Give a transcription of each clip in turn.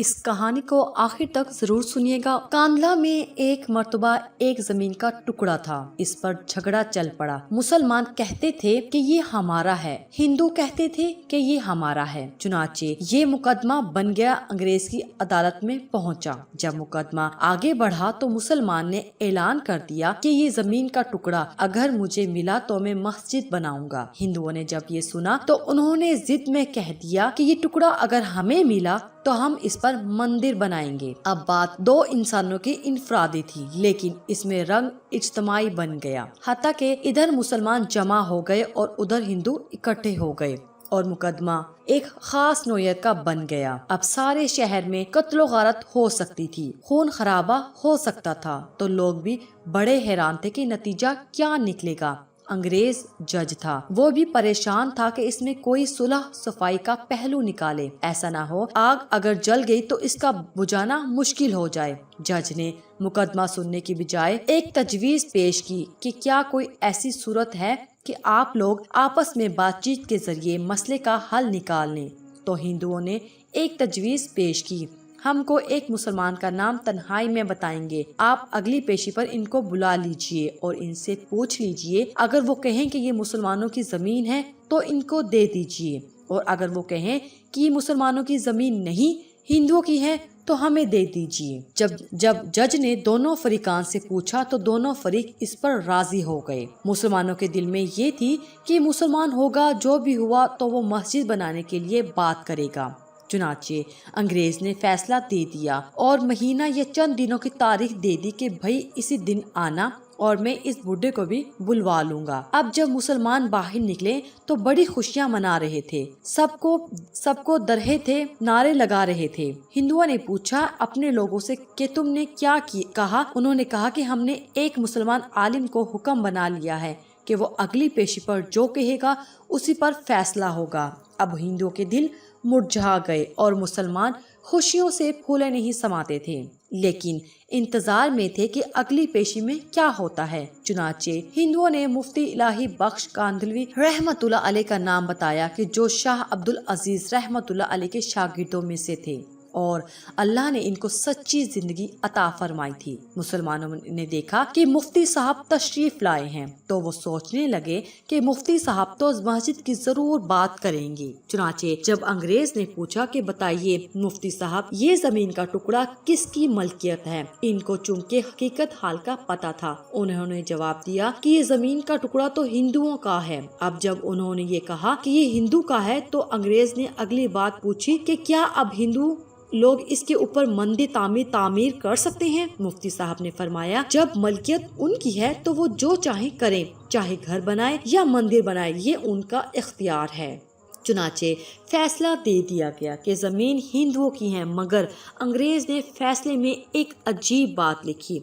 इस कहानी को आखिर तक जरूर सुनिएगा। कांधला में एक मर्तबा एक जमीन का टुकड़ा था। इस पर झगड़ा चल पड़ा। मुसलमान कहते थे कि ये हमारा है, हिंदू कहते थे कि ये हमारा है। चुनाचे ये मुकदमा बन गया, अंग्रेज की अदालत में पहुंचा। जब मुकदमा आगे बढ़ा तो मुसलमान ने ऐलान कर दिया कि ये जमीन का टुकड़ा अगर मुझे मिला तो मैं मस्जिद बनाऊंगा। हिंदुओं ने जब ये सुना तो उन्होंने जिद में कह दिया कि ये टुकड़ा अगर हमें मिला तो हम इस पर मंदिर बनाएंगे। अब बात दो इंसानों की इनफरादी थी, लेकिन इसमें रंग इज्तमाई बन गया। हत्ता के इधर मुसलमान जमा हो गए और उधर हिंदू इकट्ठे हो गए और मुकदमा एक खास नौयत का बन गया। अब सारे शहर में कत्लो गारत हो सकती थी, खून खराबा हो सकता था। तो लोग भी बड़े हैरान थे कि नतीजा क्या निकलेगा। अंग्रेज जज था, वो भी परेशान था कि इसमें कोई सुलह सफाई का पहलू निकाले। ऐसा ना हो आग अगर जल गई तो इसका बुझाना मुश्किल हो जाए। जज ने मुकदमा सुनने की बजाय एक तजवीज पेश की कि क्या कोई ऐसी सूरत है कि आप लोग आपस में बातचीत के जरिए मसले का हल निकाल लें। तो हिंदुओं ने एक तजवीज पेश की, हमको एक मुसलमान का नाम तन्हाई में बताएंगे। आप अगली पेशी पर इनको बुला लीजिए और इनसे पूछ लीजिए, अगर वो कहें कि ये मुसलमानों की जमीन है तो इनको दे दीजिए, और अगर वो कहें कि ये मुसलमानों की जमीन नहीं हिंदुओं की है तो हमें दे दीजिए। जब जज ने दोनों फरीकान से पूछा तो दोनों फरीक इस पर राजी हो गए। मुसलमानों के दिल में ये थी कि मुसलमान होगा, जो भी हुआ तो वो मस्जिद बनाने के लिए बात करेगा। चुनाचे अंग्रेज ने फैसला दे दिया और महीना या चंद दिनों की तारीख दे दी कि भाई इसी दिन आना और मैं इस बूढ़े को भी बुलवा लूंगा। अब जब मुसलमान बाहर निकले तो बड़ी खुशियां मना रहे थे, सबको दरहे थे, नारे लगा रहे थे। हिंदुओं ने पूछा अपने लोगों से कि तुमने क्या कहा। उन्होंने कहा कि हमने एक मुसलमान आलिम को हुक्म बना लिया है कि वो अगली पेशी पर जो कहेगा उसी पर फैसला होगा। अब हिंदुओं के दिल मुरझा गए और मुसलमान खुशियों से फूले नहीं समाते थे, लेकिन इंतजार में थे कि अगली पेशी में क्या होता है। चुनाचे हिंदुओं ने मुफ्ती इलाही बख्श कांधलवी रहमतुल्लाह अलैह का नाम बताया कि जो शाह अब्दुल अजीज रहमतुल्लाह अलैह के शागिर्दों में से थे और अल्लाह ने इनको सच्ची जिंदगी अता फरमाई थी। मुसलमानों ने देखा कि मुफ्ती साहब तशरीफ लाए हैं तो वो सोचने लगे कि मुफ्ती साहब तो मस्जिद की जरूर बात करेंगे। चुनाचे जब अंग्रेज ने पूछा कि बताइए मुफ्ती साहब, ये जमीन का टुकड़ा किसकी मलकियत है, इनको चूंकि हकीकत हाल का पता था, उन्होंने जवाब दिया कि ये जमीन का टुकड़ा तो हिंदुओं का है। अब जब उन्होंने ये कहा कि ये हिंदू का है तो अंग्रेज ने अगली बात पूछी कि क्या अब हिंदू लोग इसके ऊपर मंदिर तामीर कर सकते हैं। मुफ्ती साहब ने फरमाया, जब मलकियत उनकी है तो वो जो चाहे करें, चाहे घर बनाए या मंदिर बनाए, ये उनका इख्तियार है। चुनाचे फैसला दे दिया गया कि जमीन हिंदुओं की है, मगर अंग्रेज ने फैसले में एक अजीब बात लिखी।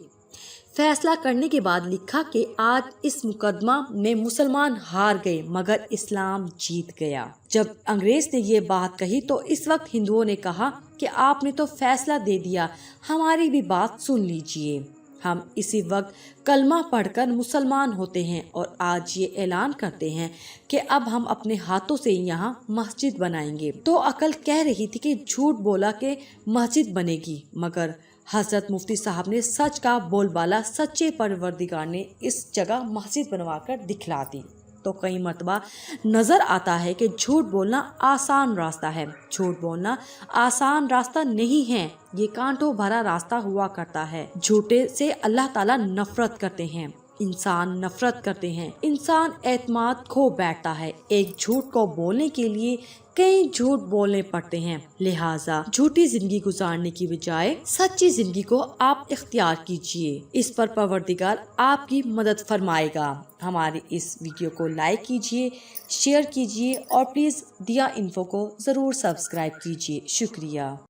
फैसला करने के बाद लिखा कि आज इस मुकदमा में मुसलमान हार गए मगर इस्लाम जीत गया। जब अंग्रेज ने ये बात कही तो इस वक्त हिंदुओं ने कहा कि आपने तो फैसला दे दिया, हमारी भी बात सुन लीजिए। हम इसी वक्त कलमा पढ़कर मुसलमान होते हैं और आज ये ऐलान करते हैं कि अब हम अपने हाथों से यहाँ मस्जिद बनाएंगे। तो अकल कह रही थी कि झूठ बोला कि मस्जिद बनेगी, मगर हजरत मुफ्ती साहब ने सच का बोलबाला, सच्चे परवरदिगार ने इस जगह मस्जिद बनवाकर दिखला दी। तो कई मर्तबा नजर आता है कि झूठ बोलना आसान रास्ता है। झूठ बोलना आसान रास्ता नहीं है, ये कांटों भरा रास्ता हुआ करता है। झूठे से अल्लाह ताला नफरत करते हैं, इंसान नफरत करते हैं, इंसान एतमाद खो बैठता है। एक झूठ को बोलने के लिए कई झूठ बोलने पड़ते हैं। लिहाजा झूठी जिंदगी गुजारने की बजाय सच्ची जिंदगी को आप इख्तियार कीजिए, इस पर परवरदिगार आपकी मदद फरमाएगा। हमारी इस वीडियो को लाइक कीजिए, शेयर कीजिए और प्लीज दिया इन्फो को जरूर सब्सक्राइब कीजिए। शुक्रिया।